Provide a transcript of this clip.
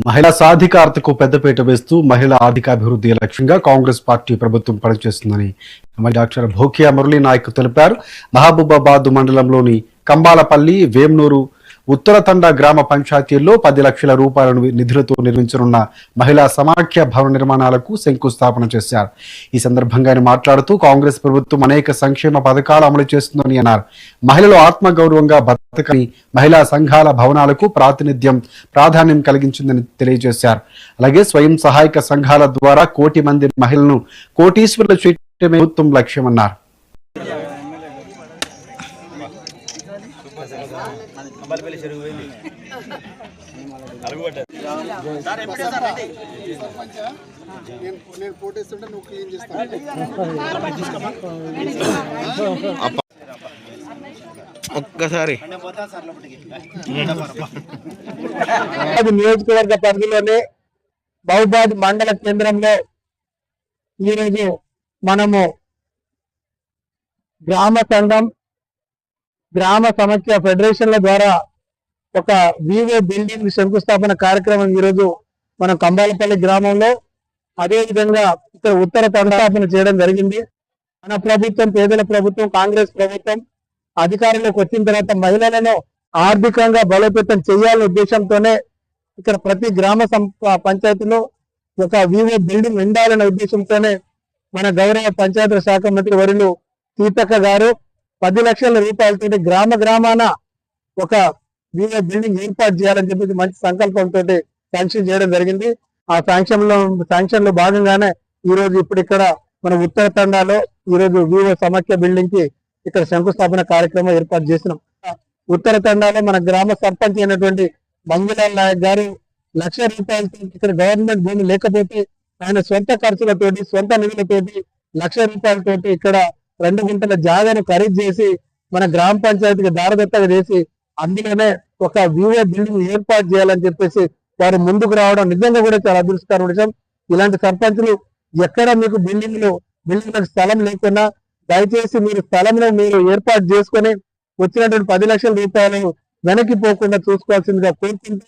మహిళా సాధికారతకు పెద్దపీట వేస్తూ మహిళా ఆర్థికాభివృద్ధి లక్ష్యంగా కాంగ్రెస్ పార్టీ ప్రభుత్వం పనిచేస్తుందని ఎమ్మెల్యే డాక్టర్ భోకియా మురళీ నాయక్ తెలిపారు. మహబూబాబాద్ మండలంలోని కంబాలపల్లి, వేమ్నూరు, ఉత్తరతండ గ్రామ పంచాయతీల్లో 10 లక్షల రూపాయల నిధులతో నిర్మించనున్న మహిళా సమాఖ్య భవన నిర్మాణాలకు శంకుస్థాపన చేశారు. ఈ సందర్భంగా ఆయన మాట్లాడుతూ కాంగ్రెస్ ప్రభుత్వం అనేక సంక్షేమ పథకాలు అమలు చేస్తుందని అన్నారు. మహిళలు ఆత్మగౌరవంగా బతకని మహిళా సంఘాల భవనాలకు ప్రాధాన్యం కలిగించిందని తెలియజేశారు. అలాగే స్వయం సహాయక సంఘాల ద్వారా 1 కోటి మంది మహిళలను కోటీశ్వరులు చేయటమే ప్రభుత్వం లక్ష్యమన్నారు. ఒక్కసారి నియోజకవర్గ పరిధిలోనే మహబూబాబాద్ మండల కేంద్రంలో ఈరోజు మనము గ్రామ సంఘం, గ్రామ సమాఖ్య ఫెడరేషన్ల ద్వారా ఒక వివో బిల్డింగ్ శంకుస్థాపన కార్యక్రమం ఈరోజు మనం కంబాలపల్లి గ్రామంలో, అదేవిధంగా ఇక్కడ ఉత్తర తండాపన చేయడం జరిగింది. మన ప్రభుత్వం, పేదల ప్రభుత్వం, కాంగ్రెస్ ప్రభుత్వం అధికారంలోకి వచ్చిన తర్వాత మహిళలను ఆర్థికంగా బలోపేతం చేయాలనే ఉద్దేశంతోనే ఇక్కడ ప్రతి గ్రామ పంచాయతీలో ఒక వివో బిల్డింగ్ ఉండాలనే ఉద్దేశంతోనే మన గౌరవ పంచాయతీ శాఖ మంత్రి వర్యులు సీతక్క గారు 10 లక్షల రూపాయలతో గ్రామాన ఒక వివో బిల్డింగ్ ఏర్పాటు చేయాలని చెప్పి మంచి సంకల్పంతో శాంక్షన్ చేయడం జరిగింది. ఆ శాంక్షన్ లో భాగంగానే ఈ రోజు ఇప్పుడు ఇక్కడ మన ఉత్తర తండాలో ఈరోజు వివో సమాఖ్య బిల్డింగ్ కి ఇక్కడ శంకుస్థాపన కార్యక్రమం ఏర్పాటు చేసినాం. ఉత్తర తండాలో మన గ్రామ సర్పంచ్ అయినటువంటి మంగులాల్ నాయక్ గారు 1 లక్ష రూపాయలతో ఇక్కడ గవర్నమెంట్ భూమి లేకపోతే ఆయన సొంత ఖర్చులతోటి, సొంత నిధులతోటి 1 లక్ష రూపాయలతోటి ఇక్కడ 2 గుంటల జాగాను ఖరీదు చేసి మన గ్రామ పంచాయతీకి దారదత్తగా చేసి అందులోనే ఒక వివో బిల్డింగ్ ఏర్పాటు చేయాలని చెప్పేసి వారు ముందుకు రావడం నిజంగా కూడా చాలా అదృష్టకర విషయం. ఇలాంటి సర్పంచులు ఎక్కడ మీకు బిల్డింగ్లకు స్థలం లేకున్నా దయచేసి మీరు స్థలంలో మీరు ఏర్పాటు చేసుకొని వచ్చినటువంటి 10 లక్షల రూపాయలు వెనక్కి పోకుండా చూసుకోవాల్సిందిగా కోరుకుంటూ